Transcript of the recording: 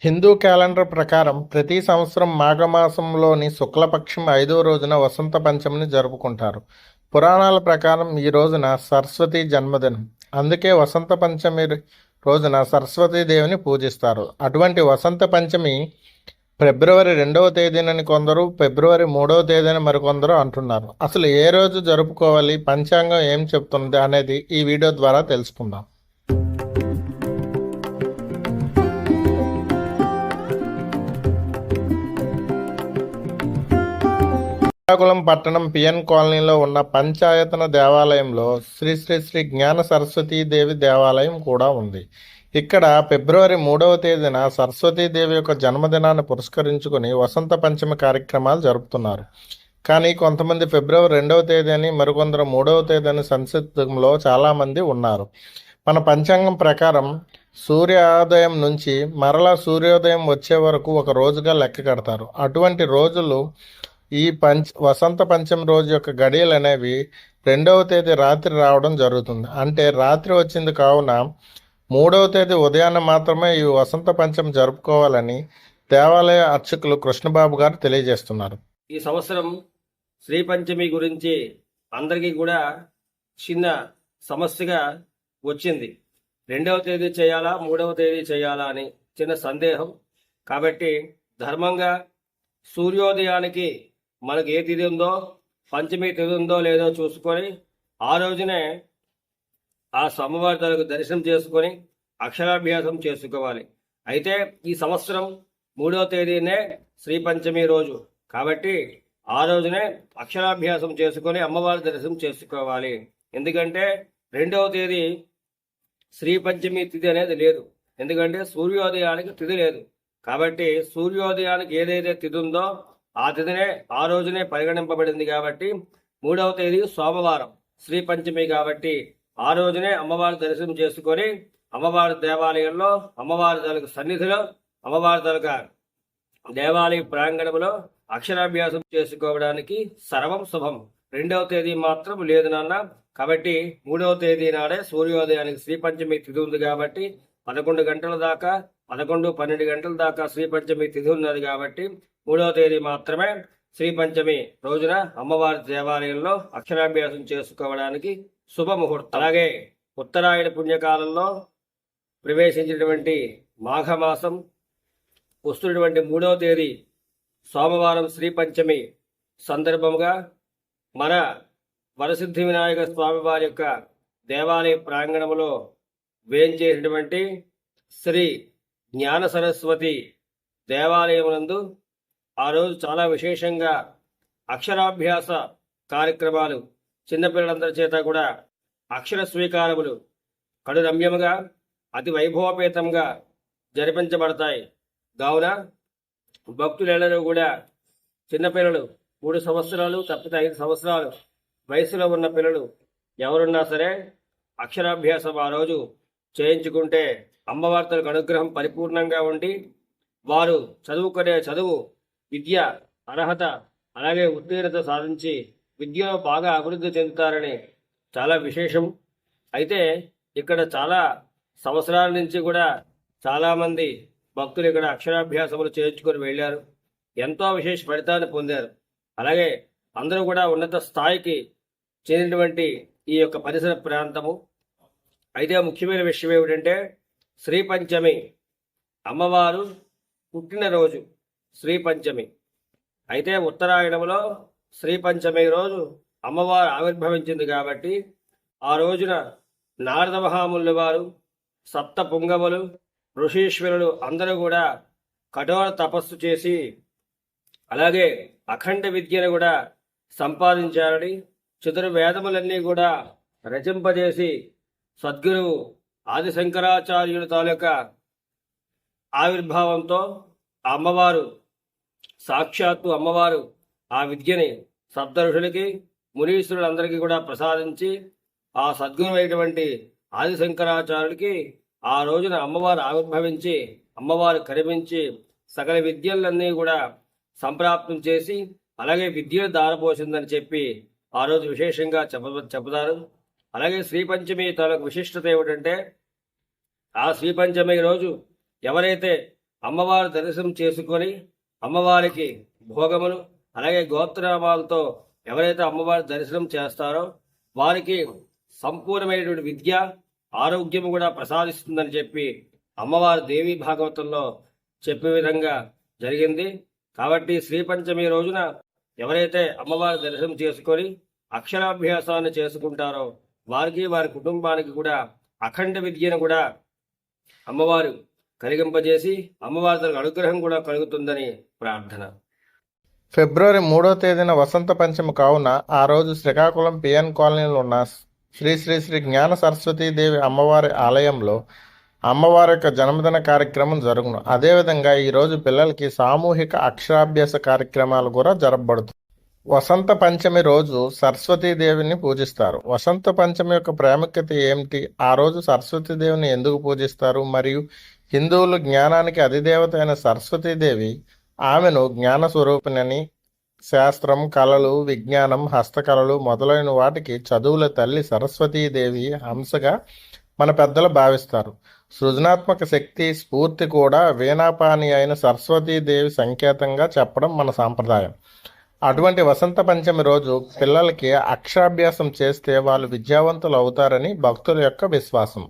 Hindu calendar ప్రకారం ప్రతి సంవత్సరం మాఘమాసంలోని శుక్లపక్షం 5వ రోజున వసంత పంచమిని జరుపుకుంటారు. పురాణాల ప్రకారం ఈ రోజున సరస్వతి జన్మదినం. అందుకే వసంత పంచమి రోజున సరస్వతీదేవిని పూజిస్తారు. అటువంటి వసంత పంచమి ఫిబ్రవరి 2వ తేదీనని కొందరు, ఫిబ్రవరి 3వ తేదీని మరికొందరు అంటున్నారు. అసలు ఏ రోజు జరుపుకోవాలి, పంచాంగం ఏం చెప్తుంది అనేది ఈ వీడియో ద్వారా తెలుసుకుందాం. శ్రీకాకుళం పట్టణం పిఎన్ కాలనీలో ఉన్న పంచాయతన దేవాలయంలో శ్రీ శ్రీ శ్రీ జ్ఞాన సరస్వతీదేవి దేవాలయం కూడా ఉంది. ఇక్కడ ఫిబ్రవరి 3వ తేదీన సరస్వతీదేవి యొక్క జన్మదినాన్ని పురస్కరించుకుని వసంత పంచమి కార్యక్రమాలు జరుపుతున్నారు. కానీ కొంతమంది ఫిబ్రవరి 2వ తేదీని, మరికొందరు 3వ తేదీని సంసిద్ధంలో చాలామంది ఉన్నారు. మన పంచాంగం ప్రకారం సూర్యోదయం నుంచి మరలా సూర్యోదయం వచ్చే వరకు ఒక రోజుగా లెక్క కడతారు. అటువంటి రోజులు ఈ వసంత పంచమి రోజు యొక్క గడియలు అనేవి 2వ తేదీ రాత్రి రావడం జరుగుతుంది. అంటే రాత్రి వచ్చింది కావున 3వ తేదీ ఉదయాన్నే మాత్రమే ఈ వసంత పంచమి జరుపుకోవాలని దేవాలయ అర్చకులు కృష్ణబాబు గారు తెలియజేస్తున్నారు. ఈ సంవత్సరం శ్రీ పంచమి గురించి అందరికీ కూడా చిన్న సమస్యగా వచ్చింది. 2వ తేదీ చేయాలా, 3వ తేదీ చేయాలా అని చిన్న సందేహం. కాబట్టి ధర్మంగా సూర్యోదయానికి మనకి ఏ తిథి ఉందో, పంచమి తిథి ఉందో లేదో చూసుకొని ఆ రోజునే ఆ సోమవారి దర్శనం చేసుకొని అక్షరాభ్యాసం చేసుకోవాలి. అయితే ఈ సంవత్సరం 3వ తేదీనే శ్రీ పంచమి రోజు కాబట్టి ఆ రోజునే అక్షరాభ్యాసం చేసుకొని అమ్మవారి దర్శనం చేసుకోవాలి. ఎందుకంటే 2వ తేదీ శ్రీ పంచమి తిథి అనేది లేదు. ఎందుకంటే సూర్యోదయానికి తిథి లేదు. కాబట్టి సూర్యోదయానికి ఏదైతే తిథి ఉందో ఆ తిథినే ఆ రోజునే పరిగణింపబడింది. కాబట్టి 3వ తేదీ సోమవారం శ్రీ పంచమి కాబట్టి ఆ రోజునే అమ్మవారి దర్శనం చేసుకొని అమ్మవారి దేవాలయంలో, అమ్మవారి తలకు సన్నిధిలో, అమ్మవారి తలక దేవాలయ ప్రాంగణంలో అక్షరాభ్యాసం చేసుకోవడానికి సర్వం శుభం. 2వ తేదీ మాత్రం లేదు నాన్న. కాబట్టి 3వ తేదీ నాడే సూర్యోదయానికి శ్రీ పంచమి తిథి ఉంది కాబట్టి 11 గంటల దాకా, 11-12 గంటల దాకా శ్రీ పంచమి తిథి ఉన్నది. కాబట్టి 3వ తేదీ మాత్రమే శ్రీ పంచమి రోజున అమ్మవారి దేవాలయంలో అక్షరాభ్యాసం చేసుకోవడానికి శుభముహూర్తం. అలాగే ఉత్తరాయణ పుణ్యకాలంలో ప్రవేశించినటువంటి మాఘమాసం వస్తున్నటువంటి 3వ తేదీ సోమవారం శ్రీ పంచమి సందర్భంగా మన వరసిద్ధి వినాయక స్వామి వారి యొక్క దేవాలయ ప్రాంగణంలో వేయించేసినటువంటి శ్రీ జ్ఞాన సరస్వతి దేవాలయమునందు ఆ రోజు చాలా విశేషంగా అక్షరాభ్యాస కార్యక్రమాలు చిన్నపిల్లలందరి చేత కూడా అక్షర స్వీకారములు కడు రమ్యముగా అతి వైభవపేతంగా జరిపించబడతాయి. కావున భక్తులెల్లరూ కూడా చిన్నపిల్లలు 3 సంవత్సరాలు తప్పితే 5 సంవత్సరాలు వయసులో ఉన్న పిల్లలు ఎవరున్నా సరే అక్షరాభ్యాసం ఆ రోజు చేయించుకుంటే అమ్మవార్తలకు అనుగ్రహం పరిపూర్ణంగా ఉండి వారు చదువుకునే చదువు, విద్య, అర్హత, అలాగే ఉత్తీర్ణత సాధించి విద్యలో బాగా అభివృద్ధి చెందుతారని చాలా విశేషం. అయితే ఇక్కడ చాలా సంవత్సరాల నుంచి కూడా చాలామంది భక్తులు ఇక్కడ అక్షరాభ్యాసములు చేయించుకొని వెళ్ళారు. ఎంతో విశేష ఫలితాన్ని పొందారు. అలాగే అందరూ కూడా ఉన్నత స్థాయికి చెందినటువంటి ఈ యొక్క పరిసర ప్రాంతము. అయితే ముఖ్యమైన విషయం ఏమిటంటే శ్రీ పంచమి అమ్మవారు పుట్టినరోజు శ్రీ పంచమి. అయితే ఉత్తరాయణంలో శ్రీ పంచమి రోజు అమ్మవారు ఆవిర్భవించింది కాబట్టి ఆ రోజున నారద మహామునుల వారు, సప్త పుంగములు, ఋషీశ్వరులు అందరూ కూడా కఠోర తపస్సు చేసి అలాగే అఖండ విద్యను కూడా సంపాదించారని, చతుర్వేదములన్నీ కూడా రచింపజేసి సద్గురువు ఆది శంకరాచార్యుల తాలూకా ఆవిర్భావంతో అమ్మవారు సాక్షాత్తు అమ్మవారు ఆ విద్యని సప్త ఋషులకి, మునీశ్వరులందరికీ కూడా ప్రసాదించి ఆ సద్గురు అయినటువంటి ఆది శంకరాచార్యులకి ఆ రోజున అమ్మవారు ఆవిర్భవించి అమ్మవారు కనిపించి సకల విద్యలన్నీ కూడా సంప్రాప్తం చేసి అలాగే విద్యను దారపోసిందని చెప్పి ఆ రోజు విశేషంగా చెబుతారు. అలాగే శ్రీ పంచమి తాలూకు విశిష్టత ఏమిటంటే ఆ శ్రీ పంచమి రోజు ఎవరైతే అమ్మవారి దర్శనం చేసుకొని అమ్మవారికి భోగములు అలాగే గోత్రనామాలతో ఎవరైతే అమ్మవారి దర్శనం చేస్తారో వారికి సంపూర్ణమైనటువంటి విద్య ఆరోగ్యం కూడా ప్రసాదిస్తుందని చెప్పి అమ్మవారి దేవి భాగవతంలో చెప్పే విధంగా జరిగింది. కాబట్టి శ్రీ పంచమి రోజున ఎవరైతే అమ్మవారి దర్శనం చేసుకొని అక్షరాభ్యాసాన్ని చేసుకుంటారో వారికి వారి కుటుంబానికి కూడా అఖండ విద్యను కూడా అమ్మవారు కలిగింపజేసి అమ్మవారి తన అనుగ్రహం కూడా కలుగుతుందని ప్రార్థన. ఫిబ్రవరి 3వ తేదీన వసంత పంచమి కావున ఆ రోజు శ్రీకాకుళం పిఎన్ కాలనీలో ఉన్న శ్రీ శ్రీ శ్రీ జ్ఞాన సరస్వతీదేవి అమ్మవారి ఆలయంలో అమ్మవారి యొక్క జన్మదిన కార్యక్రమం జరుగును. అదేవిధంగా ఈరోజు పిల్లలకి సామూహిక అక్షరాభ్యాస కార్యక్రమాలు కూడా జరపబడుతుంది. వసంత పంచమి రోజు సరస్వతీదేవిని పూజిస్తారు. వసంత పంచమి యొక్క ప్రాముఖ్యత ఏమిటి, ఆ రోజు సరస్వతీదేవిని ఎందుకు పూజిస్తారు, మరియు హిందువులు జ్ఞానానికి అధిదేవత అయిన సరస్వతీదేవి ఆమెను జ్ఞాన స్వరూపిణని, శాస్త్రం, కళలు, విజ్ఞానం, హస్తకళలు మొదలైన వాటికి చదువుల తల్లి సరస్వతీదేవి హంసగా మన పెద్దలు భావిస్తారు. సృజనాత్మక శక్తి, స్ఫూర్తి కూడా వీణాపాని అయిన సరస్వతీదేవి సంకేతంగా చెప్పడం మన సాంప్రదాయం. అటువంటి వసంత పంచమి రోజు పిల్లలకి అక్షరాభ్యాసం చేస్తే వాళ్ళు విద్యావంతులు అవుతారని భక్తుల యొక్క విశ్వాసం.